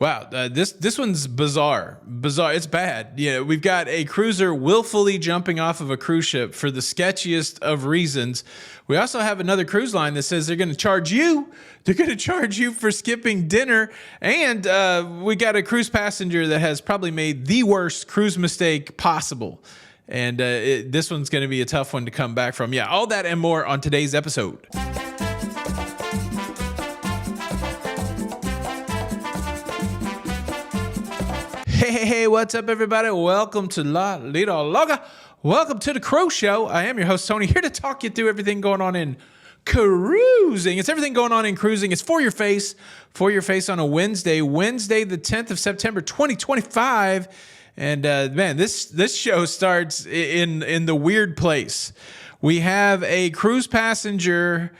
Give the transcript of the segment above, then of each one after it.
Wow, this one's bizarre. Bizarre. It's bad. Yeah, we've got a cruiser willfully jumping off of a cruise ship for the sketchiest of reasons. We also have another cruise line that says they're going to charge you. They're going to charge you for skipping dinner. And we got a cruise passenger that has probably made the worst cruise mistake possible. And this one's going to be a tough one to come back from. Yeah, all that and more on today's episode. Hey, what's up, everybody? Welcome to La Lida Loga. Welcome to the Crow Show. I am your host, Tony, here to talk you through everything going on in cruising. It's everything going on in cruising. It's for your face on a Wednesday the 10th of September, 2025. And man, this show starts in the weird place. We have a cruise passenger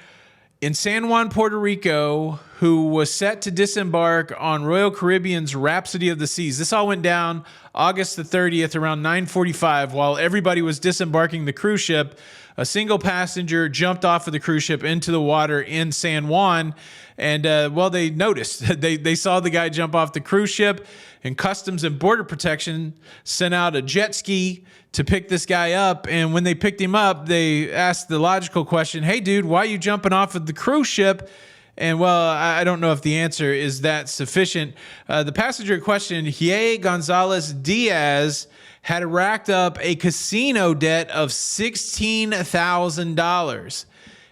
in San Juan, Puerto Rico, who was set to disembark on Royal Caribbean's Rhapsody of the Seas. This all went down August the 30th around 9:45 while everybody was disembarking the cruise ship. A single passenger jumped off of the cruise ship into the water in San Juan. And, they noticed. They saw the guy jump off the cruise ship, and Customs and Border Protection sent out a jet ski to pick this guy up. And when they picked him up, they asked the logical question, hey, dude, why are you jumping off of the cruise ship? And, well, I don't know if the answer is that sufficient. The passenger in question, Hiei Gonzalez Diaz, had racked up a casino debt of $16,000.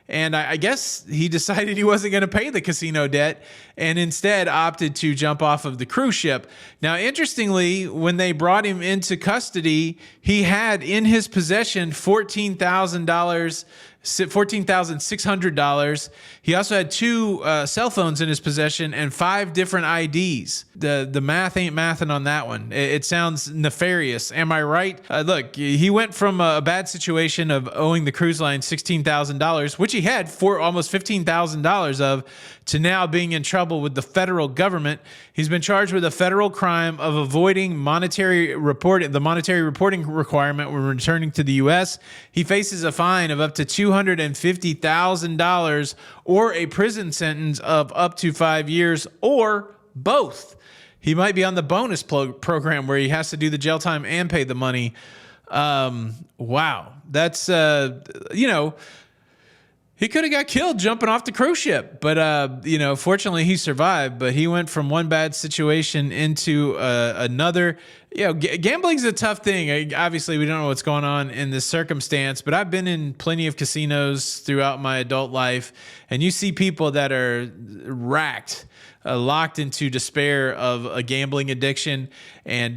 And I guess he decided he wasn't going to pay the casino debt and instead opted to jump off of the cruise ship. Now, interestingly, when they brought him into custody, he had in his possession $14,600. He also had two cell phones in his possession and 5 different IDs. The math ain't mathing on that one. It sounds nefarious. Am I right? Look, he went from a bad situation of owing the cruise line $16,000, which he had for almost $15,000 of, to now being in trouble with the federal government. He's been charged with a federal crime of avoiding the monetary reporting requirement when returning to the U.S. He faces a fine of up to $250,000 or a prison sentence of up to 5 years or both. He might be on the bonus program where he has to do the jail time and pay the money. Wow. That's, he could have got killed jumping off the cruise ship, but, fortunately he survived. But he went from one bad situation into another. Gambling's a tough thing. Obviously, we don't know what's going on in this circumstance, but I've been in plenty of casinos throughout my adult life, and you see people that are racked, locked into despair of a gambling addiction. And,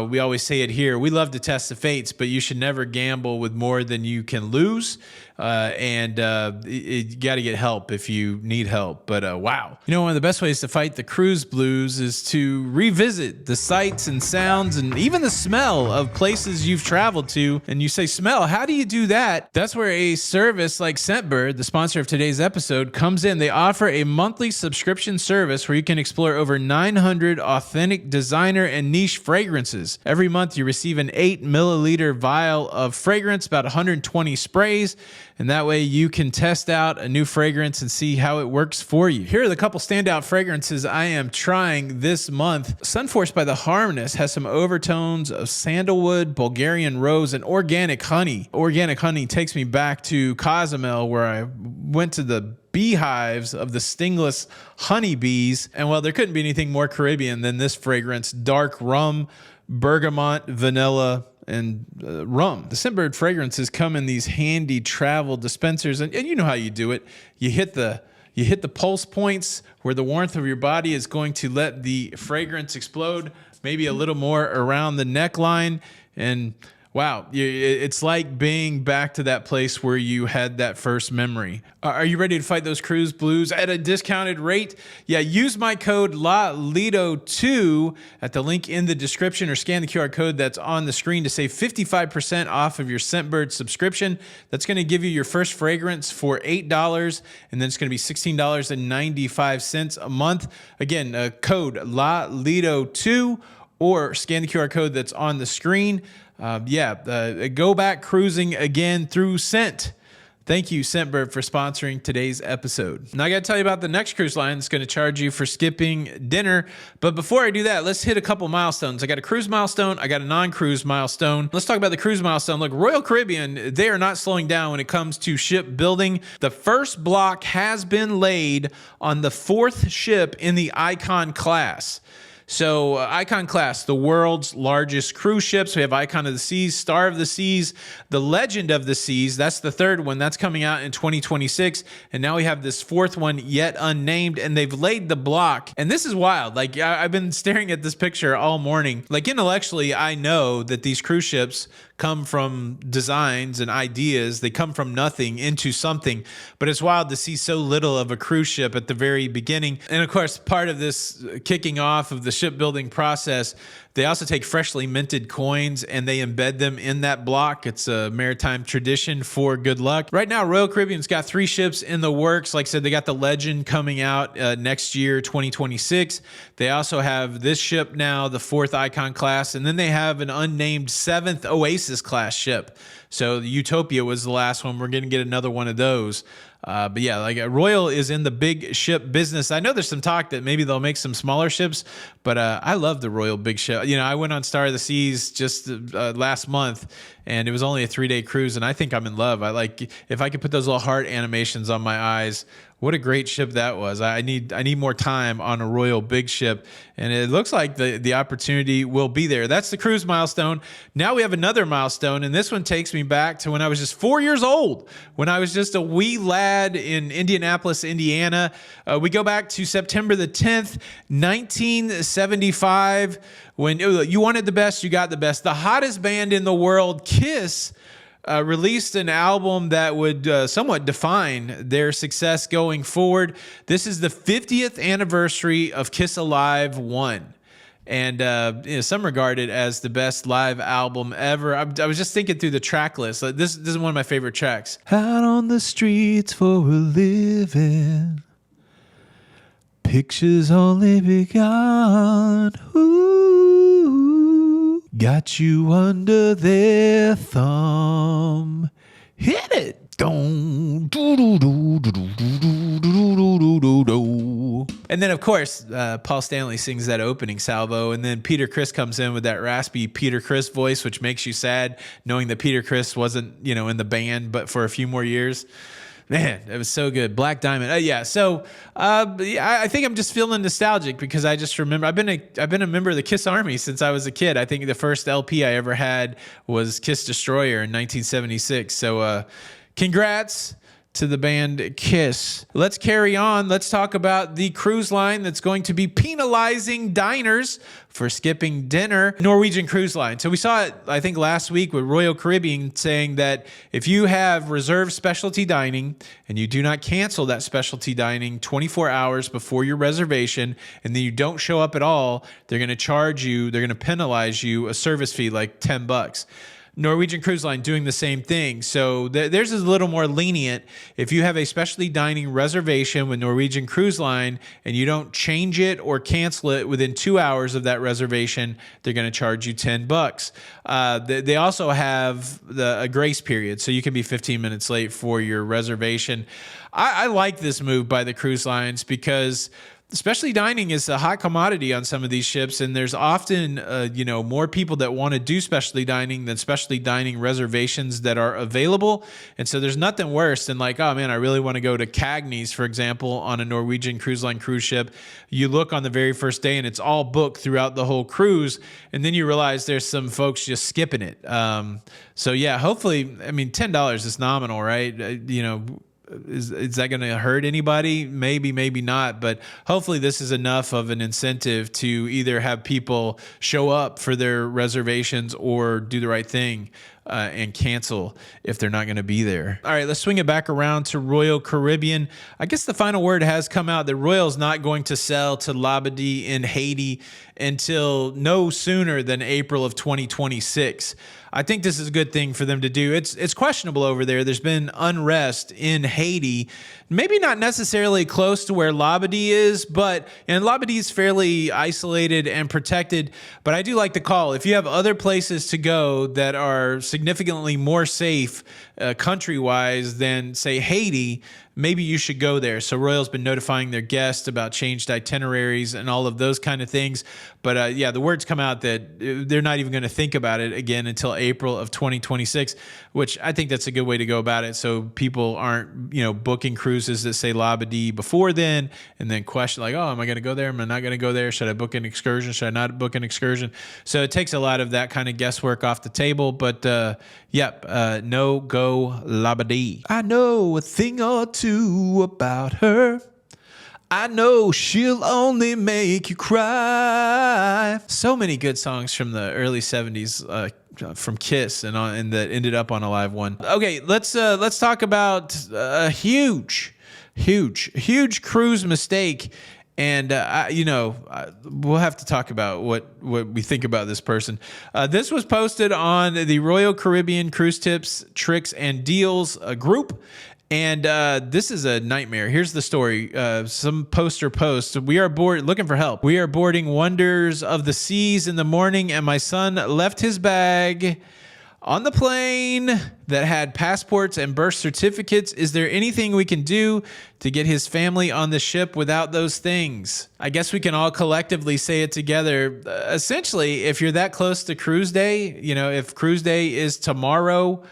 we always say it here. We love to test the fates, but you should never gamble with more than you can lose. You got to get help if you need help. But wow. One of the best ways to fight the cruise blues is to revisit the sights and sounds and even the smell of places you've traveled to. And you say, smell, how do you do that? That's where a service like Scentbird, the sponsor of today's episode, comes in. They offer a monthly subscription service where you can explore over 900 authentic designer and niche fragrances. Every month you receive an 8 milliliter vial of fragrance, about 120 sprays. And that way you can test out a new fragrance and see how it works for you. Here are the couple standout fragrances I am trying this month. Sunforce by The Harmonious has some overtones of sandalwood, Bulgarian rose, and organic honey. Organic honey takes me back to Cozumel, where I went to the beehives of the stingless honeybees. And well, there couldn't be anything more Caribbean than this fragrance. Dark rum, bergamot, vanilla, and rum. The Scentbird fragrances come in these handy travel dispensers, and you know how you do it. You hit the pulse points where the warmth of your body is going to let the fragrance explode, maybe a little more around the neckline, and wow, it's like being back to that place where you had that first memory. Are you ready to fight those cruise blues at a discounted rate? Yeah, use my code LALIDO2 at the link in the description, or scan the QR code that's on the screen to save 55% off of your Scentbird subscription. That's going to give you your first fragrance for $8, and then it's going to be $16.95 a month. Again, code LALIDO2, or scan the QR code that's on the screen. Go back cruising again through Scent. Thank you, Scentbird, for sponsoring today's episode. Now, I got to tell you about the next cruise line that's going to charge you for skipping dinner. But before I do that, let's hit a couple milestones. I got a cruise milestone. I got a non-cruise milestone. Let's talk about the cruise milestone. Look, Royal Caribbean, they are not slowing down when it comes to ship building. The first block has been laid on the 4th ship in the Icon class. So Icon class, the world's largest cruise ships. We have Icon of the Seas, Star of the Seas, the Legend of the Seas. That's the 3rd one. That's coming out in 2026. And now we have this 4th one yet unnamed, and they've laid the block. And this is wild. Like, I've been staring at this picture all morning. Like, intellectually, I know that these cruise ships come from designs and ideas. They come from nothing into something, but it's wild to see so little of a cruise ship at the very beginning. And of course, part of this kicking off of the shipbuilding process, they also take freshly minted coins and they embed them in that block. It's a maritime tradition for good luck. Right now, Royal Caribbean's got 3 ships in the works. Like I said, they got the Legend coming out next year, 2026. They also have this ship now, the 4th Icon class, and then they have an unnamed 7th Oasis class ship. So the Utopia was the last one. We're going to get another one of those. But yeah, like Royal is in the big ship business. I know there's some talk that maybe they'll make some smaller ships, but I love the Royal big ship. You know, I went on Star of the Seas just last month, and it was only a 3-day cruise, and I think I'm in love. I like, if I could put those little heart animations on my eyes. What a great ship that was. I need more time on a Royal big ship, and it looks like the opportunity will be there. That's the cruise milestone. Now we have another milestone, and this one takes me back to when I was just 4 years old, when I was just a wee lad in Indianapolis, Indiana. We go back to September the 10th, 1975, when you wanted the best, you got the best. The hottest band in the world, Kiss, released an album that would somewhat define their success going forward. This is the 50th anniversary of Kiss Alive 1. And some regard it as the best live album ever. I was just thinking through the track list. This is one of my favorite tracks. Out on the streets for a living, pictures only begun. Ooh, got you under their thumb. Hit it. And then, of course, Paul Stanley sings that opening salvo, and then Peter Criss comes in with that raspy Peter Criss voice, which makes you sad, knowing that Peter Criss wasn't, in the band, but for a few more years. Man, it was so good. Black Diamond. So I think I'm just feeling nostalgic because I just remember I've been a member of the Kiss Army since I was a kid. I think the first LP I ever had was Kiss Destroyer in 1976. So congrats to the band Kiss. Let's carry on. Let's talk about the cruise line that's going to be penalizing diners for skipping dinner, Norwegian Cruise Line. So we saw it, I think, last week with Royal Caribbean saying that if you have reserved specialty dining and you do not cancel that specialty dining 24 hours before your reservation, and then you don't show up at all, they're going to charge you, they're going to penalize you a service fee like $10. Norwegian Cruise Line doing the same thing. So theirs is a little more lenient. If you have a specialty dining reservation with Norwegian Cruise Line and you don't change it or cancel it within 2 hours of that reservation, they're going to charge you $10. They also have a grace period, so you can be 15 minutes late for your reservation. I like this move by the cruise lines because specialty dining is a hot commodity on some of these ships, and there's often, more people that want to do specialty dining than specialty dining reservations that are available. And so there's nothing worse than like, oh man, I really want to go to Cagney's, for example, on a Norwegian Cruise Line cruise ship. You look on the very first day and it's all booked throughout the whole cruise, and then you realize there's some folks just skipping it. So yeah, hopefully, $10 is nominal, right? Is that going to hurt anybody? Maybe, maybe not. But hopefully this is enough of an incentive to either have people show up for their reservations or do the right thing and cancel if they're not going to be there. All right, let's swing it back around to Royal Caribbean. I guess the final word has come out that Royal's not going to sell to Labadee in Haiti until no sooner than April of 2026. I think this is a good thing for them to do. It's questionable over there. There's been unrest in Haiti, maybe not necessarily close to where Labadee is, and Labadee is fairly isolated and protected. But I do like the call. If you have other places to go that are significantly more safe country-wise than, say, Haiti, maybe you should go there. So Royal's been notifying their guests about changed itineraries and all of those kind of things. But yeah, the word's come out that they're not even going to think about it again until April of 2026, which I think that's a good way to go about it. So people aren't, booking cruises that say Labadee before then and then question like, oh, am I going to go there? Am I not going to go there? Should I book an excursion? Should I not book an excursion? So it takes a lot of that kind of guesswork off the table. But no go Labadee. I know a thing or two about her. I know she'll only make you cry. So many good songs from the early 70s from Kiss and that ended up on a live one. Okay, let's talk about a huge cruise mistake. And, we'll have to talk about what we think about this person. This was posted on the Royal Caribbean Cruise Tips, Tricks, and Deals group. And this is a nightmare. Here's the story. Some poster posts. We are looking for help. We are boarding Wonders of the Seas in the morning, and my son left his bag on the plane that had passports and birth certificates. Is there anything we can do to get his family on the ship without those things? I guess we can all collectively say it together. Essentially, if you're that close to cruise day, if cruise day is tomorrow,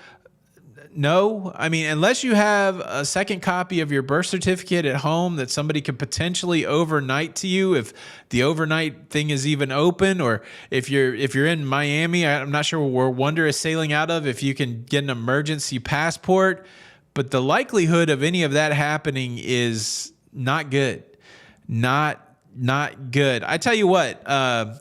no. I mean, unless you have a second copy of your birth certificate at home that somebody could potentially overnight to you, if the overnight thing is even open, or if you're in Miami, I'm not sure where Wonder is sailing out of, if you can get an emergency passport. But the likelihood of any of that happening is not good. Not good. I tell you what,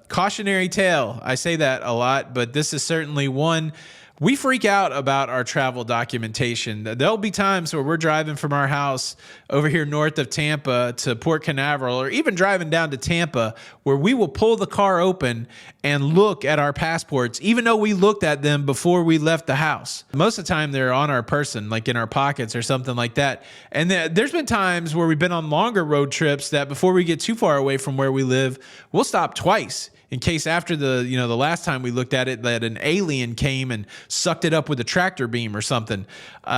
cautionary tale. I say that a lot, but this is certainly one. We freak out about our travel documentation. There'll be times where we're driving from our house over here north of Tampa to Port Canaveral, or even driving down to Tampa, where we will pull the car open and look at our passports, even though we looked at them before we left the house. Most of the time they're on our person, like in our pockets or something like that. And there's been times where we've been on longer road trips that before we get too far away from where we live, we'll stop twice, in case after the last time we looked at it that an alien came and sucked it up with a tractor beam or something.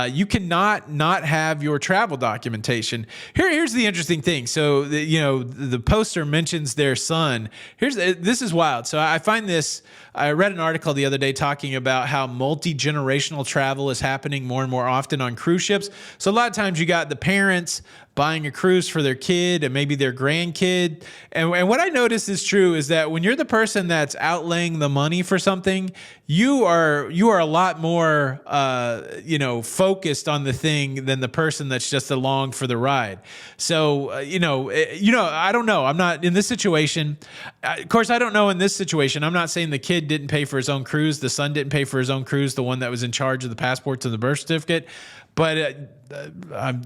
You cannot not have your travel documentation. Here's the interesting thing. So the poster mentions their son. This is wild. So I read an article the other day talking about how multi-generational travel is happening more and more often on cruise ships. So a lot of times you got the parents buying a cruise for their kid and maybe their grandkid. And what I noticed is true is that when you're the person that's outlaying the money for something, you are a lot more focused on the thing than the person that's just along for the ride. So I don't know. I'm not in this situation. Of course, I don't know in this situation. I'm not saying the kid didn't pay for his own cruise, the son didn't pay for his own cruise, the one that was in charge of the passports and the birth certificate. But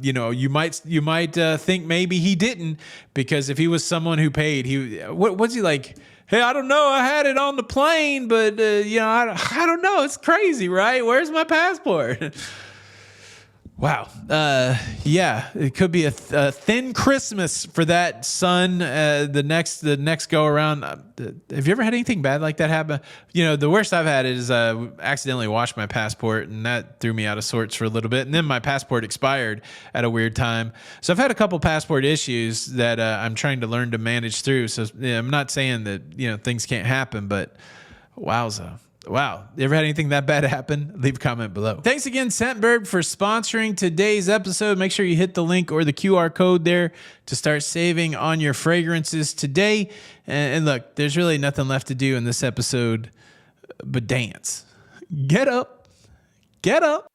you might think maybe he didn't, because if he was someone who paid, what's he like? Hey, I don't know. I had it on the plane, but I don't know. It's crazy, right? Where's my passport? Wow. Yeah, it could be a thin Christmas for that son. The next go around. Have you ever had anything bad like that happen? The worst I've had is accidentally washed my passport, and that threw me out of sorts for a little bit. And then my passport expired at a weird time. So I've had a couple passport issues that I'm trying to learn to manage through. So I'm not saying that things can't happen, but wowza. Wow. You ever had anything that bad happen? Leave a comment below. Thanks again, Scentbird, for sponsoring today's episode. Make sure you hit the link or the QR code there to start saving on your fragrances today. And look, there's really nothing left to do in this episode but dance. Get up. Get up.